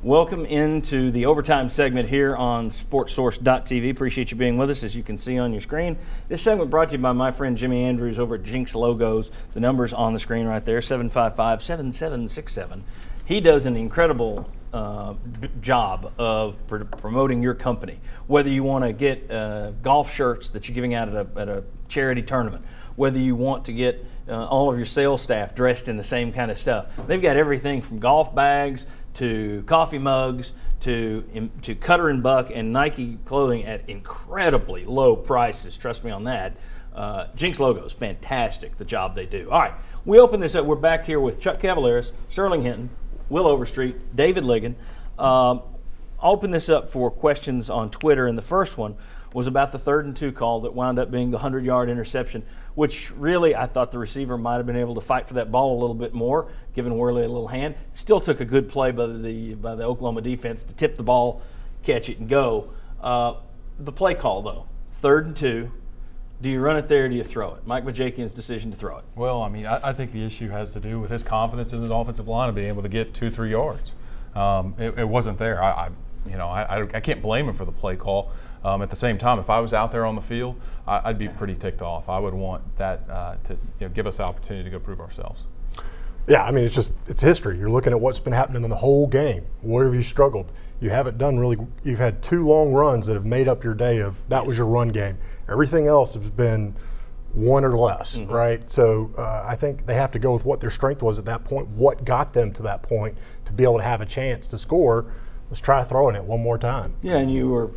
Welcome into the overtime segment here on SportsSource.tv. Appreciate you being with us, as you can see on your screen. This segment brought to you by my friend Jimmy Andrews over at Jinx Logos. The number's on the screen right there, 755-7767. He does an incredible job of promoting your company. Whether you want to get golf shirts that you're giving out at a charity tournament, whether you want to get all of your sales staff dressed in the same kind of stuff. They've got everything from golf bags to coffee mugs to Cutter and Buck and Nike clothing at incredibly low prices. Trust me on that. Jinx Logos, fantastic, the job they do. All right, we open this up. We're back here with Chuck Cavaleris, Sterling Hinton, Will Overstreet, David Ligon. I'll open this up for questions on Twitter, and the first one was about the 3rd and 2 call that wound up being the 100-yard interception, which really I thought the receiver might have been able to fight for that ball a little bit more, giving Worley a little hand. Still took a good play by the Oklahoma defense to tip the ball, catch it, and go. The play call, though, it's 3rd and 2. Do you run it there or do you throw it? Mike Bajakian's decision to throw it. Well, I mean, I think the issue has to do with his confidence in his offensive line of being able to get 2-3 yards. It wasn't there. I can't blame him for the play call. At the same time, if I was out there on the field, I'd be pretty ticked off. I would want that to give us the opportunity to go prove ourselves. Yeah, I mean, it's history. You're looking at what's been happening in the whole game. Where have you struggled? You haven't done really. You've had 2 long runs that have made up your day of that was your run game. Everything else has been 1 or less, right? So I think they have to go with what their strength was at that point, what got them to that point to be able to have a chance to score. Let's try throwing it one more time. Yeah, and you were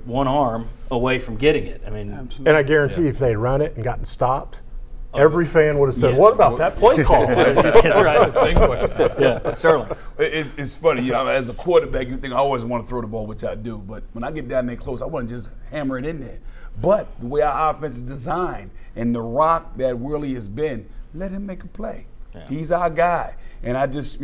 one arm away from getting it. I mean, and I guarantee if they'd run it and gotten stopped, every fan would have said, "What about that play call?" That's right. Same question. Yeah, Sterling. It's funny, as a quarterback, you think I always want to throw the ball, which I do. But when I get down there close, I want to just hammer it in there. But the way our offense is designed and the rock that Worley has been, let him make a play. Yeah. He's our guy. And I just,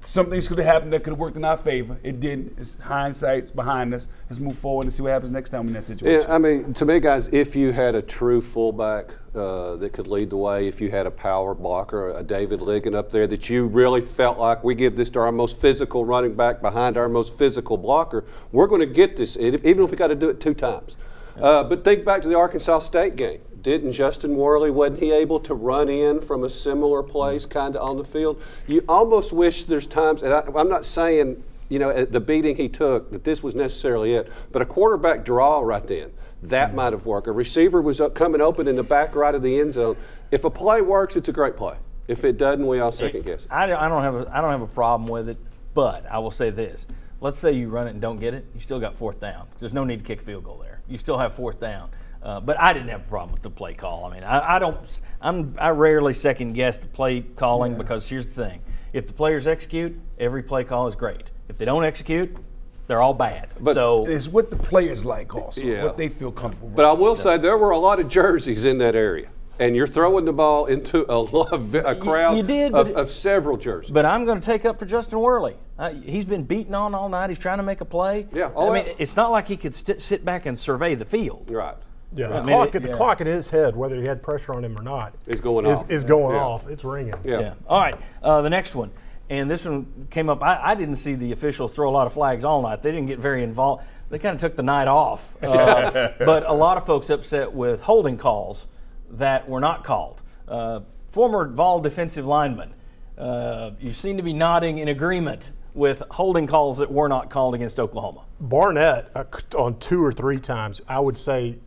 some things could have happened that could have worked in our favor. It didn't. It's hindsight's behind us. Let's move forward and see what happens next time in that situation. Yeah, I mean, to me, guys, if you had a true fullback that could lead the way, if you had a power blocker, a David Ligon up there, that you really felt like we give this to our most physical running back behind our most physical blocker, we're going to get this, even if we got to do it 2 times. But think back to the Arkansas State game. Didn't Justin Worley, wasn't he able to run in from a similar place kind of on the field? You almost wish there's times, and I'm not saying, the beating he took, that this was necessarily it, but a quarterback draw right then, that might have worked. A receiver was coming open in the back right of the end zone. If a play works, it's a great play. If it doesn't, we all second guess. I don't have a problem with it, but I will say this. Let's say you run it and don't get it, you still got 4th down. There's no need to kick a field goal there. You still have 4th down. But I didn't have a problem with the play call. I mean, I rarely second guess the play calling because here's the thing: if the players execute, every play call is great. If they don't execute, they're all bad. But so it's what the players like also, what they feel comfortable with. But I will say there were a lot of jerseys in that area. And you're throwing the ball into a crowd of several jerseys. But I'm going to take up for Justin Worley. He's been beaten on all night. He's trying to make a play. Yeah. I mean, it's not like he could sit back and survey the field. Right. Yeah, the clock in his head, whether he had pressure on him or not, is going off. Is going off. It's ringing. Yeah. All right. The next one, and this one came up. I didn't see the officials throw a lot of flags all night. They didn't get very involved. They kind of took the night off. But a lot of folks upset with holding calls that were not called. Former Vol defensive lineman, you seem to be nodding in agreement with holding calls that were not called against Oklahoma. Barnett on 2 or 3 times, I would say,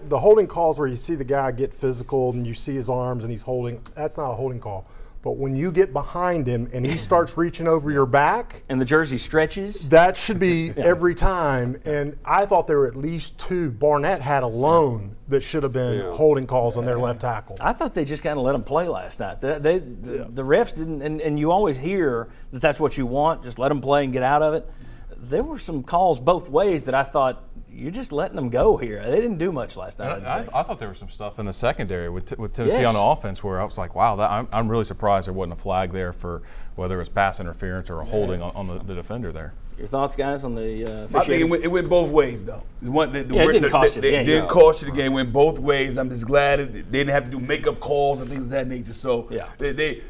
the holding calls where you see the guy get physical and you see his arms and he's holding, that's not a holding call. But when you get behind him and he starts reaching over your back. And the jersey stretches. That should be every time. And I thought there were at least 2. Barnett had alone that should have been holding calls on their left tackle. I thought they just kind of let them play last night. The refs didn't, and you always hear that that's what you want, just let them play and get out of it. There were some calls both ways that I thought, you're just letting them go here. They didn't do much last night. I thought there was some stuff in the secondary with Tennessee on the offense where I was like, wow, I'm really surprised there wasn't a flag there for whether it was pass interference or a holding on the defender there. Your thoughts, guys, on the I think officiating? it went both ways, though. it didn't cost you the game. Didn't cost you the game. It went both ways. I'm just glad they didn't have to do makeup calls and things of that nature. So Yeah.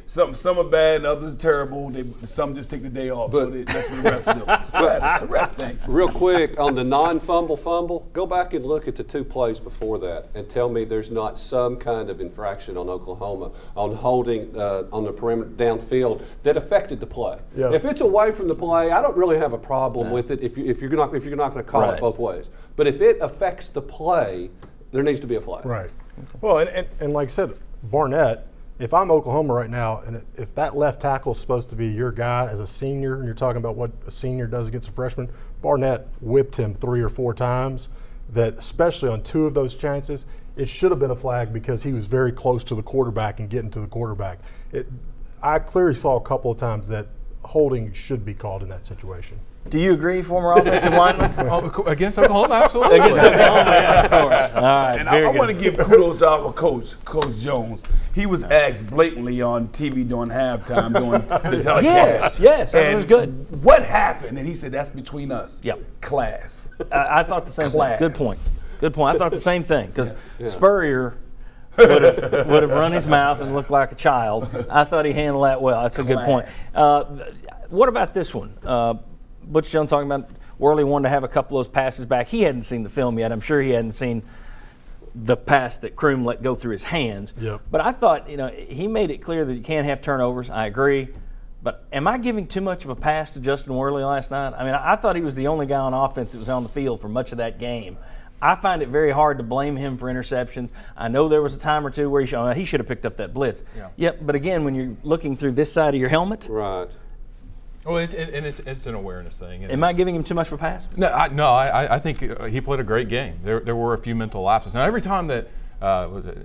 some are bad and others are terrible. Some just take the day off. So that's what the refs do. It's a ref thing. Real quick, on the non-fumble, go back and look at the 2 plays before that and tell me there's not some kind of infraction on Oklahoma on holding on the perimeter downfield that affected the play. Yeah. If it's away from the play, I don't really have a problem with it if you're not going to call Right. it both ways. But if it affects the play, there needs to be a flag. Right. Well, and like I said, Barnett, if I'm Oklahoma right now, and if that left tackle is supposed to be your guy as a senior, and you're talking about what a senior does against a freshman, Barnett whipped him 3 or 4 times. That especially on 2 of those chances, it should have been a flag because he was very close to the quarterback and getting to the quarterback. I clearly saw a couple of times that holding should be called in that situation. Do you agree, former offensive lineman? Against Oklahoma, absolutely. Against Oklahoma, yeah, of course. All right, And very I good. want to give kudos to our coach Jones. He was asked blatantly on TV during halftime, during the telecast. Yes, that and was good. What happened? And he said, "That's between us." Yep. Class. I thought the same Class. thing. Good point. Good point. I thought the same thing because Spurrier would have run his mouth and looked like a child. I thought he handled that well. That's a good point. What about this one? Butch Jones talking about Worley wanted to have a couple of those passes back. He hadn't seen the film yet. I'm sure he hadn't seen the pass that Kroom let go through his hands. Yep. But I thought, he made it clear that you can't have turnovers. I agree. But am I giving too much of a pass to Justin Worley last night? I mean, I thought he was the only guy on offense that was on the field for much of that game. I find it very hard to blame him for interceptions. I know there was a time or two where he should have picked up that blitz. Yeah. Yep, but again, when you're looking through this side of your helmet, Right. Well, it's an awareness thing. am I giving him too much of a pass? No, I think he played a great game. There were a few mental lapses. Now, every time that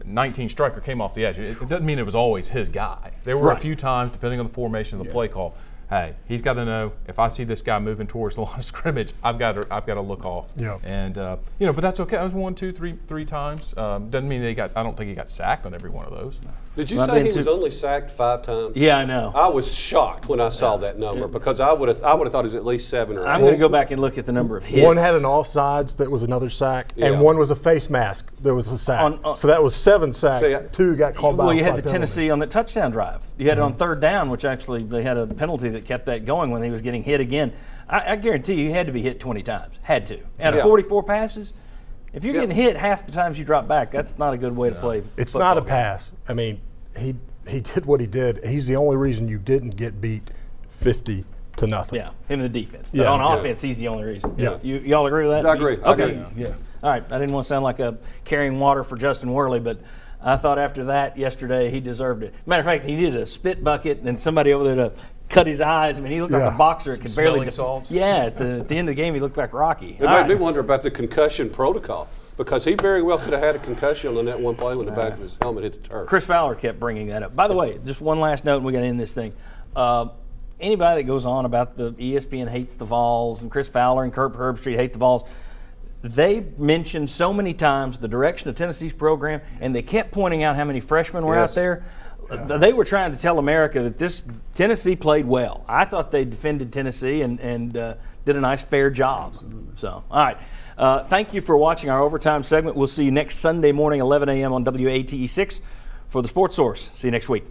19 striker came off the edge, it doesn't mean it was always his guy. There were a few times, depending on the formation of the play call, hey, he's got to know if I see this guy moving towards the line of scrimmage, I've got to look off. Yeah. And but that's okay. It was 1, 2, 3 times. Doesn't mean I don't think he got sacked on every one of those. Did you Well, say he I've been was only sacked 5 times? Yeah, I know. I was shocked when I saw that number because I would have thought it was at least 7 or 8. I'm going to go back and look at the number of hits. One had an offsides that was another sack, Yeah. and one was a face mask that was a sack. So that was 7 sacks. See, 2 got called by. Well, you had flag the penalty. Tennessee on the touchdown drive. You had it on 3rd down, which actually they had a penalty that kept that going when he was getting hit again. I guarantee you, he had to be hit 20 times. Had to. Out of 44 passes, if you're getting hit half the times you drop back, that's not a good way to play. It's football not a game. pass. I mean, he did what he did. He's the only reason you didn't get beat 50-0. Yeah, him in the defense. But Yeah, on yeah. offense, he's the only reason. Yeah. Y'all agree with that? I agree. I Okay. agree. Yeah. All right. I didn't want to sound like a carrying water for Justin Worley, but I thought after that yesterday he deserved it. Matter of fact, he did a spit bucket and somebody over there to cut his eyes. I mean, he looked like Yeah. a boxer that could barely. Smelling salts. Yeah. At the end of the game, he looked like Rocky. It made me wonder about the concussion protocol because he very well could have had a concussion on that one play when the back of his helmet hit the turf. Chris Fowler kept bringing that up. By the way, just one last note, and we got to end this thing. Anybody that goes on about the ESPN hates the Vols and Chris Fowler and Kurt Herbstreit hate the Vols, they mentioned so many times the direction of Tennessee's program, and they kept pointing out how many freshmen were Yes. out there. They were trying to tell America that this Tennessee played well. I thought they defended Tennessee and did a nice, fair job. So, all right. Thank you for watching our overtime segment. We'll see you next Sunday morning, 11 a.m. on WATE 6 for the Sports Source. See you next week.